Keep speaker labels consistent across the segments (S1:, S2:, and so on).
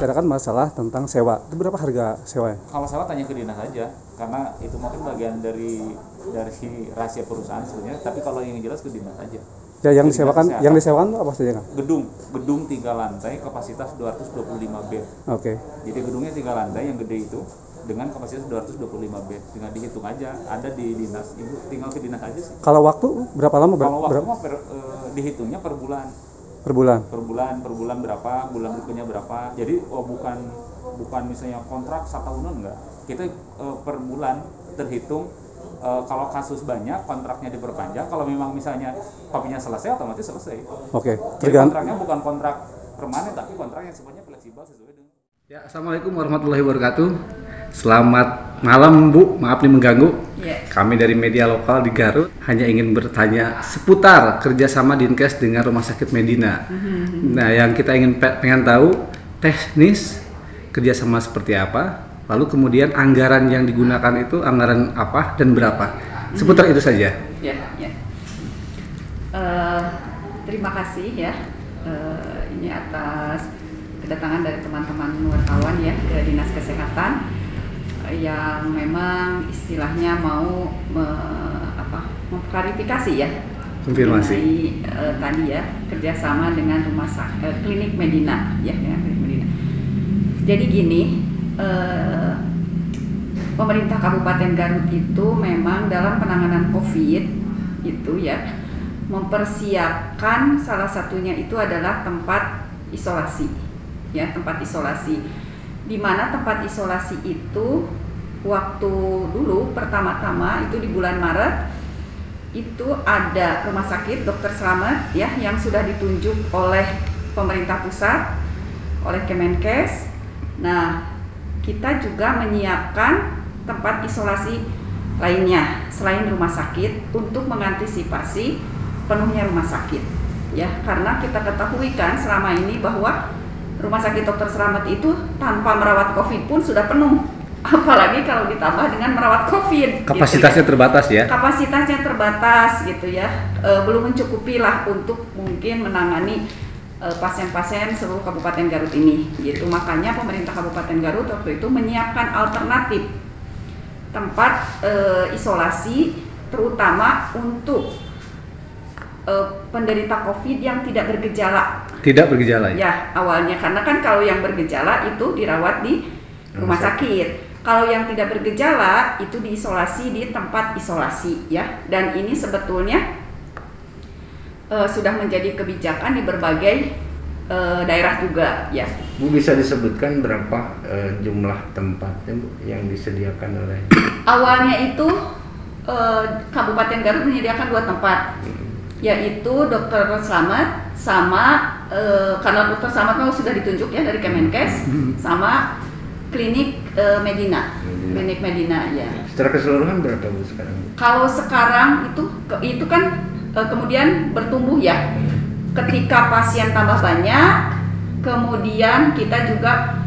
S1: membicarakan masalah tentang sewa. Itu berapa harga sewanya?
S2: Kalau sewa tanya ke dinas aja, karena itu mungkin bagian dari rahasia perusahaan sebenarnya. Tapi kalau yang jelas ke dinas aja.
S1: Ya, yang disewakan apa saja kan?
S2: Gedung 3 lantai, kapasitas 225 bed.
S1: Oke.
S2: Jadi gedungnya 3 lantai yang gede itu dengan kapasitas 225 bed. Tinggal dihitung aja, ada di dinas. Ibu tinggal ke dinas aja sih.
S1: Kalau waktu berapa lama?
S2: Kalau waktu mah dihitungnya per bulan. Per bulan berapa, bulan berikutnya berapa. Jadi bukan misalnya kontrak 1 tahunan enggak. Kita per bulan terhitung. Kalau kasus banyak kontraknya diperpanjang. Kalau memang misalnya kopinya selesai, otomatis selesai.
S1: Oke.
S2: Jadi kontraknya bukan kontrak permanen, tapi kontrak yang sifatnya fleksibel sesuai dengan.
S3: Ya, assalamualaikum warahmatullahi wabarakatuh. Selamat malam Bu, maaf nih mengganggu. Kami dari media lokal di Garut hanya ingin bertanya seputar kerjasama Dinkes dengan Rumah Sakit Medina. Nah, yang kita pengen tahu teknis kerjasama seperti apa, lalu kemudian anggaran yang digunakan itu anggaran apa dan berapa. Seputar itu saja.
S4: Ya. Terima kasih ya. Ini atas kedatangan dari teman-teman wartawan ya ke Dinas Kesehatan yang memang istilahnya mau mengklarifikasi ya,
S3: konfirmasi
S4: tadi ya kerjasama dengan rumah sakit klinik Medina ya, klinik Medina. Jadi gini, pemerintah Kabupaten Garut itu memang dalam penanganan COVID itu ya mempersiapkan salah satunya itu adalah tempat isolasi ya, tempat isolasi, di mana tempat isolasi itu waktu dulu pertama-tama itu di bulan Maret itu ada rumah sakit Dr. Slamet ya yang sudah ditunjuk oleh pemerintah pusat, oleh Kemenkes. Nah, kita juga menyiapkan tempat isolasi lainnya selain rumah sakit untuk mengantisipasi penuhnya rumah sakit ya, karena kita ketahui kan selama ini bahwa Rumah Sakit Dr. Slamet itu tanpa merawat COVID pun sudah penuh, apalagi kalau ditambah dengan merawat COVID.
S3: Kapasitasnya
S4: gitu ya.
S3: Terbatas ya?
S4: Kapasitasnya terbatas gitu ya, belum mencukupi lah untuk mungkin menangani pasien-pasien seluruh Kabupaten Garut ini. Gitu. Makanya pemerintah Kabupaten Garut waktu itu menyiapkan alternatif tempat isolasi, terutama untuk penderita COVID yang tidak bergejala.
S3: Tidak bergejala
S4: ya? Awalnya, karena kan kalau yang bergejala itu dirawat di rumah sakit. Kalau yang tidak bergejala itu diisolasi di tempat isolasi ya. Dan ini sebetulnya sudah menjadi kebijakan di berbagai daerah juga ya.
S5: Bu, bisa disebutkan berapa jumlah tempatnya Bu yang disediakan oleh?
S4: Awalnya itu Kabupaten Garut menyediakan 2 tempat. Yaitu Dr. Slamet sama karena Dr. Slamet kan sudah ditunjuk ya dari Kemenkes, sama klinik Medina, klinik Medina ya.
S5: Secara keseluruhan berapa Bu sekarang?
S4: Kalau sekarang itu kan kemudian bertumbuh ya. Ketika pasien tambah banyak, kemudian kita juga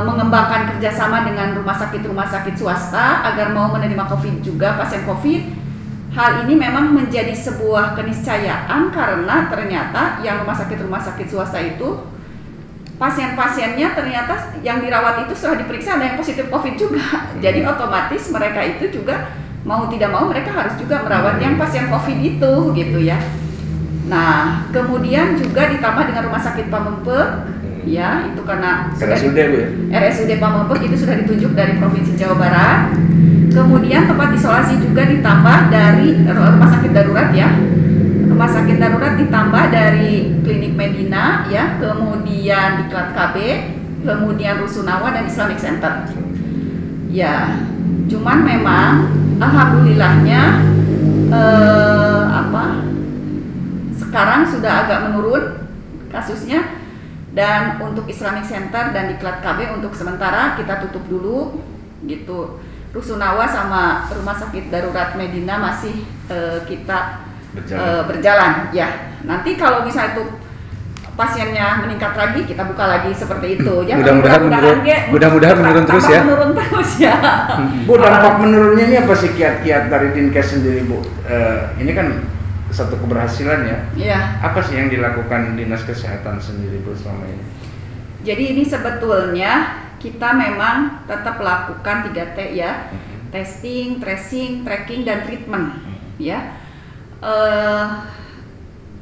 S4: mengembangkan kerjasama dengan rumah sakit swasta agar mau menerima COVID juga, pasien COVID. Hal ini memang menjadi sebuah keniscayaan karena ternyata yang rumah sakit swasta itu pasien-pasiennya ternyata yang dirawat itu setelah diperiksa ada yang positif COVID juga. Jadi otomatis mereka itu juga mau tidak mau mereka harus juga merawat yang pasien COVID itu gitu ya. Nah, kemudian juga ditambah dengan rumah sakit Pamengpeuk ya, itu karena
S5: RSUD Bu ya?
S4: RSUD Pamengpeuk itu sudah ditunjuk dari Provinsi Jawa Barat. Kemudian tempat isolasi juga ditambah dari rumah sakit darurat ya. Rumah sakit darurat ditambah dari klinik Medina ya, kemudian Diklat KB, kemudian Rusunawa dan Islamic Center. Ya, cuman memang alhamdulillahnya sekarang sudah agak menurun kasusnya, dan untuk Islamic Center dan Diklat KB untuk sementara kita tutup dulu gitu. Rusunawa sama rumah sakit darurat Medina masih kita berjalan ya. Nanti kalau misalnya itu pasiennya meningkat lagi, kita buka lagi seperti itu ya.
S3: Mudah-mudahan menurun terus ya.
S4: Menurun terus ya.
S5: Bu, dampak menurunnya ini apa sih kiat-kiat dari Dinkes sendiri Bu? Ini kan satu keberhasilan ya.
S4: Iya.
S5: Apa sih yang dilakukan Dinas Kesehatan sendiri Bu selama ini?
S4: Jadi ini sebetulnya kita memang tetap lakukan 3T ya, testing, tracing, tracking, dan treatment ya.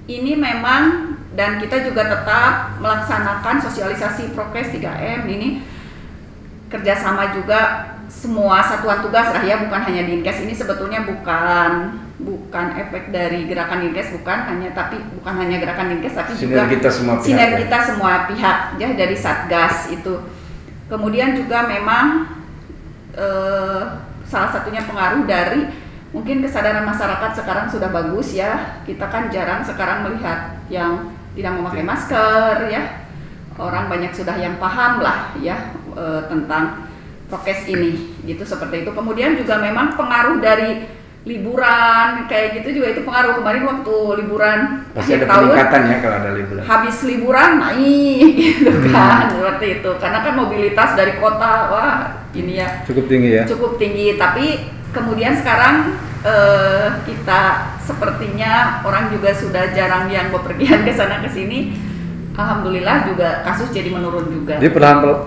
S4: Ini memang, dan kita juga tetap melaksanakan sosialisasi prokes 3M ini, kerjasama juga semua satuan tugas lah ya, bukan hanya Dinkes. Ini sebetulnya bukan efek dari gerakan Dinkes, bukan hanya gerakan Dinkes, tapi juga sinergitas semua pihak ya, dari Satgas itu. Kemudian juga memang salah satunya pengaruh dari mungkin kesadaran masyarakat sekarang sudah bagus ya. Kita kan jarang sekarang melihat yang tidak memakai masker ya. Orang banyak sudah yang paham lah ya tentang prokes ini gitu, seperti itu. Kemudian juga memang pengaruh dari liburan kayak gitu juga, itu pengaruh. Kemarin waktu liburan
S5: pasti
S4: akhir
S5: ada
S4: tahun
S5: peningkatan ya kalau ada liburan.
S4: Habis liburan naik gitu kan, seperti itu. Karena kan mobilitas dari kota, wah ini ya
S3: cukup tinggi ya.
S4: Cukup tinggi, tapi kemudian sekarang kita sepertinya orang juga sudah jarang yang bepergian ke sana ke sini. Alhamdulillah juga kasus jadi menurun juga.
S3: Jadi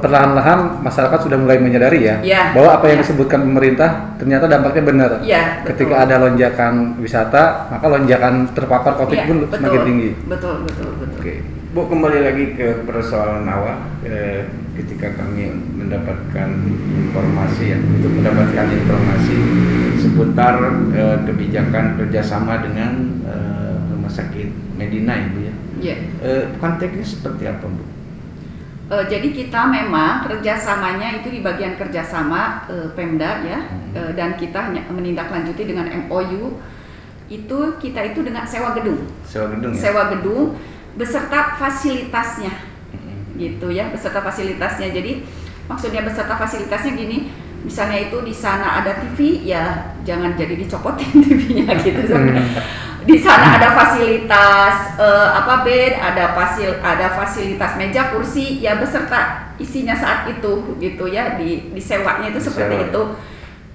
S3: perlahan-lahan masyarakat sudah mulai menyadari ya, bahwa apa yang disebutkan pemerintah ternyata dampaknya benar.
S4: Ya,
S3: ketika ada lonjakan wisata, maka lonjakan terpapar COVID pun semakin tinggi.
S4: Betul.
S5: Oke. Bu, kembali lagi ke persoalan awal. Ketika kami mendapatkan informasi seputar kebijakan kerjasama dengan rumah sakit Medina, Ibu ya. Konteksnya seperti apa, Bu?
S4: Jadi kita memang kerjasamanya itu di bagian kerjasama Pemda ya, dan kita menindaklanjuti dengan MOU. Itu kita itu dengan sewa gedung. Sewa gedung beserta fasilitasnya, gitu ya, beserta fasilitasnya. Jadi maksudnya beserta fasilitasnya gini, misalnya itu di sana ada TV, ya jangan jadi dicopotin TV-nya gitu. Di sana ada fasilitas bed, ada fasilitas meja, kursi, ya beserta isinya saat itu gitu ya, disewanya itu seperti itu.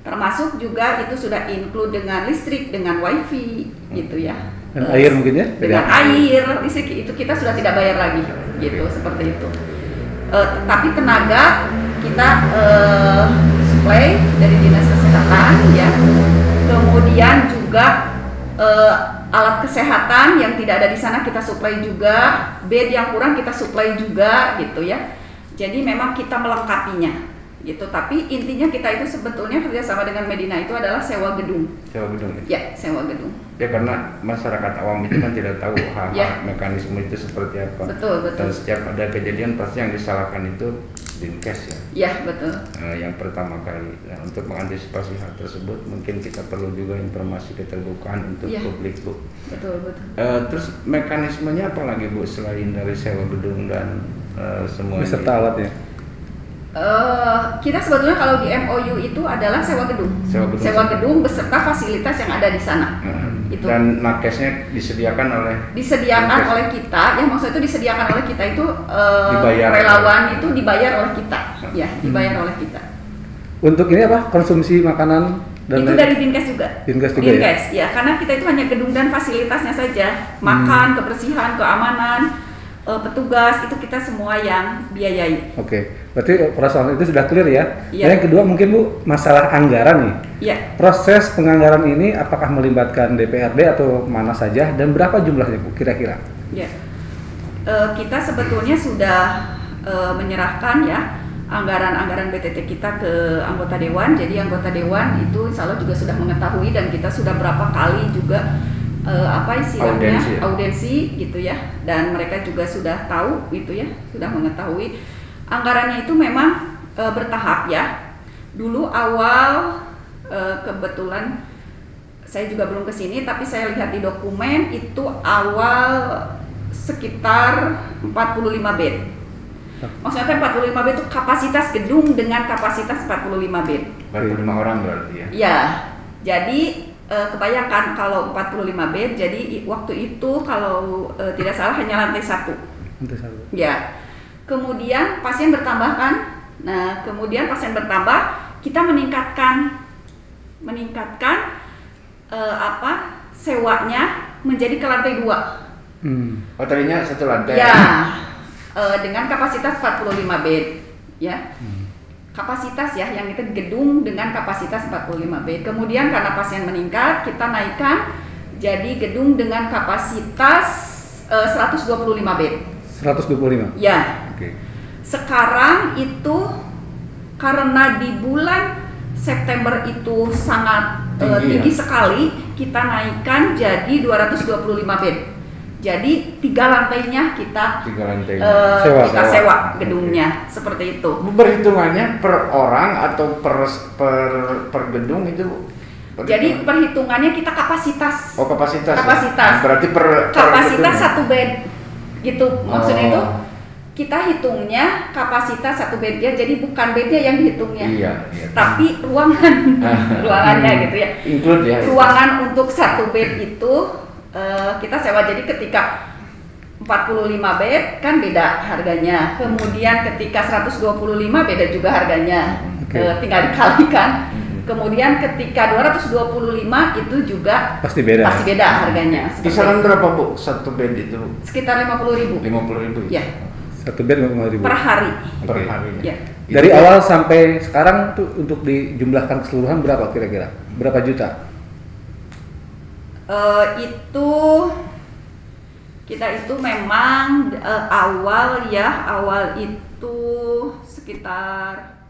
S4: Termasuk juga itu sudah include dengan listrik, dengan wifi gitu ya.
S3: Dan air mungkin ya?
S4: Dengan air, listrik itu kita sudah tidak bayar lagi gitu, seperti itu. Tapi tenaga kita supply dari Dinas Kesehatan ya. Kemudian juga alat kesehatan yang tidak ada di sana kita supply juga, bed yang kurang kita supply juga gitu ya. Jadi memang kita melengkapinya gitu. Tapi intinya kita itu sebetulnya kerjasama dengan Medina itu adalah sewa gedung. Ya, sewa gedung.
S5: Ya, karena masyarakat awam itu kan tidak tahu hal-hal mekanisme itu seperti apa.
S4: Betul.
S5: Dan setiap ada kejadian pasti yang disalahkan itu Dinkes ya.
S4: Iya, betul.
S5: Yang pertama kali. Nah, untuk mengantisipasi hal tersebut mungkin kita perlu juga informasi keterbukaan untuk publik, Bu.
S4: Betul.
S5: Terus mekanismenya apa lagi, Bu, selain dari sewa gedung dan semua
S3: beserta alatnya?
S4: Kita sebetulnya kalau di MOU itu adalah sewa gedung beserta fasilitas yang ada di sana. Itu.
S5: Dan nakesnya disediakan oleh
S4: kita, ya maksud itu disediakan oleh kita itu relawan itu dibayar oleh kita, ya dibayar oleh kita.
S3: Untuk ini apa? Konsumsi makanan dan
S4: itu dari Dinkes juga.
S3: Dinkes
S4: ya, karena kita itu hanya gedung dan fasilitasnya saja, makan, kebersihan, keamanan. Petugas itu kita semua yang biayai.
S3: Oke, berarti persoalan itu sudah clear ya. Yang kedua mungkin, Bu, masalah anggaran nih. Proses penganggaran ini apakah melibatkan DPRD atau mana saja dan berapa jumlahnya, Bu, kira-kira?
S4: Kita sebetulnya sudah menyerahkan ya anggaran BTT kita ke anggota dewan. Jadi anggota dewan itu insya Allah juga sudah mengetahui, dan kita sudah berapa kali juga audensi gitu ya, dan mereka juga sudah tahu gitu ya, sudah mengetahui. Anggarannya itu memang bertahap ya. Dulu awal kebetulan saya juga belum kesini, tapi saya lihat di dokumen itu awal sekitar 45 bed. Maksudnya 45 bed itu kapasitas gedung dengan kapasitas 45 bed.
S5: 45 orang berarti ya?
S4: Ya, jadi kebayangkan kalau 45 bed, jadi waktu itu kalau tidak salah hanya lantai 1. Ya. Kemudian pasien bertambah kan. Nah, kemudian pasien bertambah, kita meningkatkan sewanya menjadi ke lantai 2.
S5: Oh, tadinya 1 lantai.
S4: Ya. dengan kapasitas 45 bed ya. Kapasitas ya, yang itu gedung dengan kapasitas 45 bed. Kemudian karena pasien meningkat, kita naikkan jadi gedung dengan kapasitas 125 bed.
S3: 125?
S4: Ya.
S3: Oke.
S4: Sekarang itu karena di bulan September itu sangat tinggi sekali, kita naikkan jadi 225 bed. Jadi 3 lantainya kita sewa gedungnya, seperti itu.
S5: Berhitungannya per orang atau per gedung itu?
S4: Jadi perhitungannya kita kapasitas.
S5: Oh, kapasitas.
S4: Kapasitas.
S5: Ya? Berarti
S4: kapasitas
S5: gedung.
S4: 1 bed. Gitu maksudnya itu. Kita hitungnya kapasitas 1 bed ya, jadi bukan bednya yang dihitungnya.
S5: Iya.
S4: Tapi ruangannya gitu ya.
S5: Include ya.
S4: Ruangan untuk 1 bed itu kita sewa, jadi ketika 45 bed kan beda harganya. Kemudian ketika 125 beda juga harganya. Tinggal dikalikan. Kemudian ketika 225 itu juga
S3: pasti beda
S4: harganya.
S5: Kisaran berapa Bu satu bed itu?
S4: Sekitar 50.000.
S5: 50.000.
S4: Ya.
S3: Satu bed 50.000
S4: per hari.
S5: Per hari.
S4: Ya.
S3: Dari awal sampai sekarang tuh untuk dijumlahkan keseluruhan berapa kira-kira? Berapa juta?
S4: Itu kita itu memang awal itu sekitar